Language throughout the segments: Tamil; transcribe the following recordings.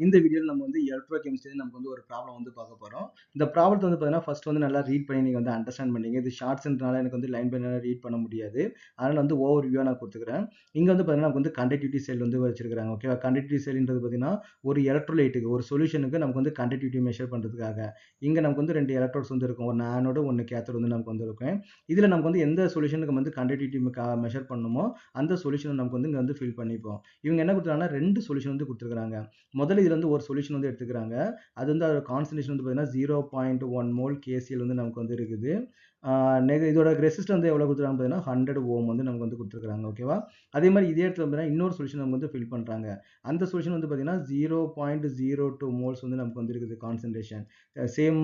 இந்த வீடியோவில் நம்ம வந்து எலக்ட்ரோகெமிஸ்ட்ரி நமக்கு வந்து ஒரு ப்ராப்ளம் வந்து பார்க்க போகிறோம். இந்த ப்ராப்ளத்தை வந்து பார்த்தீங்கன்னா ஃபர்ஸ்ட் வந்து நல்லா ரீட் பண்ணி நீங்கள் வந்து அண்டர்ஸ்டாண்ட் பண்ணீங்க. இது ஷார்ட்ஸ்ன்றனால எனக்கு வந்து லைன் பை லைனாக ரீட் பண்ண முடியாது. அதனால் வந்து ஓவர் வியூவாக நான் கொடுத்துக்கிறேன். இங்கே வந்து பார்த்தீங்கன்னா நமக்கு வந்து கண்டக்டிவிட்டி செல் வந்து வச்சிருக்காங்க. ஓகேவா? கண்டக்டிவிட்டி செல்ன்றது பார்த்தீங்கன்னா ஒரு எலக்ட்ரோலைட்டுக்கு ஒரு சொல்யூஷனுக்கு நமக்கு வந்து கண்டக்டிவிட்டி மெஷர் பண்ணுறதுக்காக இங்கே நமக்கு வந்து 2 எலக்ட்ரோட்ஸ் வந்து இருக்கும். ஒரு ஆனோடு ஒன்று கேத்தோடு வந்து நமக்கு வந்து இருக்கும். இதில் நமக்கு வந்து எந்த சொல்யூஷனுக்கு வந்து கண்டக்டிவிட்டி மெஷர் பண்ணணுமோ அந்த சொல்யூஷனை நமக்கு வந்து இங்கே வந்து ஃபில் பண்ணிப்போம். இவங்க என்ன கொடுத்துருக்காங்கன்னா 2 சொல்யூஷன் வந்து கொடுத்துருக்காங்க. முதல்ல இதுல வந்து ஒரு சொல்யூஷன் வந்து எடுத்துக்கிறாங்க. அது வந்து அதோட கான்சன்ட்ரேஷன் வந்து பார்த்தீங்கன்னா 0.1 மோல் KCl வந்து நமக்கு வந்து இருக்குது. இதோட ரெசிஸ்டன்ஸ் வந்து எவ்வளோ கொடுத்துருக்காங்க பார்த்தீங்கன்னா 100 ஓம் வந்து நமக்கு வந்து கொடுத்துருக்காங்க. ஓகேவா? அதே மாதிரி இதே இடத்துல பார்த்தீங்கன்னா இன்னொரு சொல்யூஷன் நமக்கு வந்து ஃபில் பண்ணுறாங்க. அந்த சொல்யூஷன் வந்து பார்த்தீங்கன்னா 0.02 மோல்ஸ் வந்து நமக்கு வந்து இருக்குது கான்சன்ட்ரேஷன். சேம்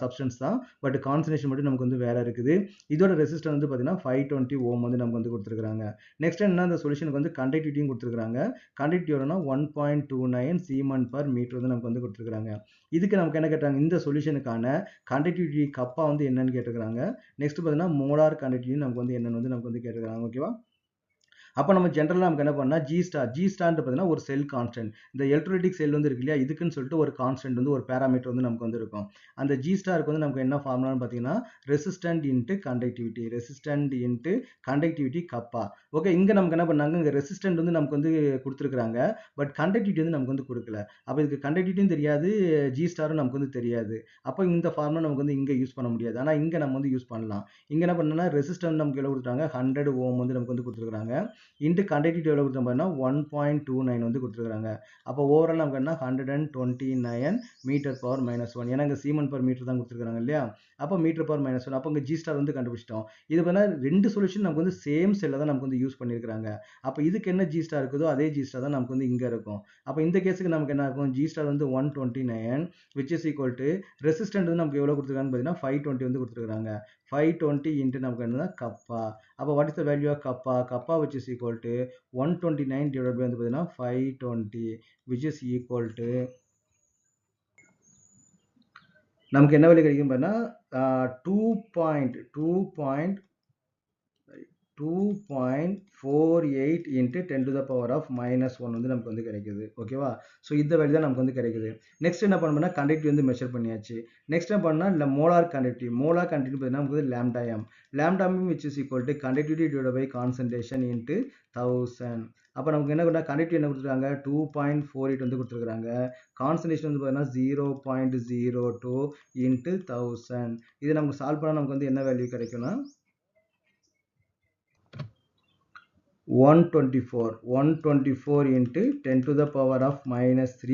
சப்ஸ்டன்ஸ் தான், பட் கான்சன்ட்ரேஷன் மட்டும் நமக்கு வந்து வேற இருக்குது. இதோட ரெசிஸ்டன்ஸ் வந்து பார்த்தீங்கன்னா 520 ஓம் வந்து நமக்கு வந்து கொடுத்துருக்காங்க. நெக்ஸ்ட் என்ன, அந்த சொல்யூஷனுக்கு வந்து கண்டக்டிவிட்டியும் கொடுத்துருக்காங்க. கண்டக்டிவிட்டி எவ்வளோனா 1.29 சீமன் பர் மீட்டர் வந்து நமக்கு வந்து கொடுத்துருக்காங்க. இதுக்கு நமக்கு என்ன கேட்டாங்க, இந்த சொல்யூஷனுக்கான கண்டக்டிவிட்டி கப்பா வந்து என்னன்னு கேட்டுருக்காங்க. நெக்ஸ்ட் பார்த்தீங்கன்னா மோலார் கண்டக்டிவிட்டி நமக்கு வந்து என்னன்னு வந்து நமக்கு வந்து கேட்டுருக்காங்க. ஓகேவா? அப்போ நம்ம ஜென்ரலாக நமக்கு என்ன பண்ணால் ஜி ஸ்டார்ன்ட்டு பார்த்தீங்கன்னா ஒரு செல் கான்ஸ்டன்ட். இந்த எலக்ட்ரோலைட்டிக் செல் வந்து இருக்கு இல்லையா, இதுக்குன்னு சொல்லிட்டு ஒரு கான்ஸ்டன்ட் வந்து ஒரு பேராமீட்டர் வந்து நமக்கு வந்து இருக்கும். அந்த ஜி ஸ்டாருக்கு வந்து நமக்கு என்ன ஃபார்முலான்னு பார்த்தீங்கன்னா ரெசிஸ்டன்ட் இன்ட்டு கண்டக்டிவிட்டி கப்பா. ஓகே, இங்கே நமக்கு என்ன பண்ணாங்க, இங்கே ரெசிஸ்டன்ட் வந்து நமக்கு வந்து கொடுத்துருக்காங்க, பட் கண்டக்டிவிட்டி வந்து நமக்கு வந்து கொடுக்கல. அப்போ இதுக்கு கண்டக்டிவிட்டியும் தெரியாது, ஜி ஸ்டாரும் நமக்கு வந்து தெரியாது. அப்போ இந்த ஃபார்முலா நமக்கு வந்து இங்கே யூஸ் பண்ண முடியாது. ஆனால் இங்கே நம்ம வந்து யூஸ் பண்ணலாம். இங்கே என்ன பண்ணணும்னா ரெசிஸ்டன்ட் நமக்கு எவ்வளோ கொடுத்துருக்காங்க, 100 ஓம் வந்து நமக்கு வந்து கொடுத்துருக்காங்க. இன்ட்டு கண்டக்டிவிட்டி எவ்வளோ கொடுத்துருப்பாங்கன்னா 1.29 வந்து கொடுத்துருக்காங்க. அப்போ ஓவரால் நமக்கு என்ன 129 மீட்டர் பவர் -1. ஏன்னா இங்கே சீமன் பர் மீட்டர் தான் கொடுத்துருக்காங்க இல்லையா, அப்போ மீட்டர் பவர் -1. அப்போ இங்கே ஜி ஸ்டார் வந்து கண்டுபிடிச்சிட்டோம். இது பார்த்தீங்கன்னா 2 சொல்யூஷன் நமக்கு வந்து சேம் செல்லை தான் நமக்கு வந்து யூஸ் பண்ணியிருக்காங்க. அப்போ இதுக்கு என்ன ஜி ஸ்டார் இருக்குதோ அதே ஜி ஸ்டார் தான் நமக்கு வந்து இங்கே இருக்கும். அப்போ இந்த கேஸுக்கு நமக்கு என்ன இருக்கும், ஜி ஸ்டார் வந்து 129 which is equal to resistant வந்து நமக்கு எவ்வளோ கொடுத்துருக்காங்கன்னு பார்த்தீங்கன்னா 520 வந்து கொடுத்துருக்காங்க. 520 இன்ட்டு நமக்கு என்னன்னா கப்பா. அப்போ what is the value of kappa which is equal to 129 divided by வந்து பார்த்தீங்கன்னா 520 which is equal to நமக்கு என்ன வேல்யூ கிடைக்கும் பார்த்தீங்கன்னா 2.48 into 10 to the power of -1 வந்து நமக்கு வந்து கிடைக்குது. ஓகேவா? ஸோ இந்த வேல்யூ தான் நமக்கு வந்து கிடைக்குது. நெக்ஸ்ட் என்ன பண்ணணும்னா கண்டக்டிவிட்டி வந்து மெஷர் பண்ணியாச்சு. நெக்ஸ்ட் என்ன பண்ணா இல்லை மோலார் கண்டக்டிவிட்டி பார்த்தீங்கன்னா நமக்கு வந்து lambda m which is equal to conductivity divided by concentration into 1000. அப்போ நமக்கு என்ன கொடுத்தா கண்டக்டிவிட்டி என்ன கொடுத்துருக்காங்க 2.48 வந்து கொடுத்துருக்காங்க. கான்சன்ட்ரேஷன் வந்து பார்த்தீங்கன்னா 0.02 into 1000. இது நமக்கு சால்வ் பண்ணால் நமக்கு வந்து என்ன வேல்யூ கிடைக்கும்னா 124 into 10 to the power of -3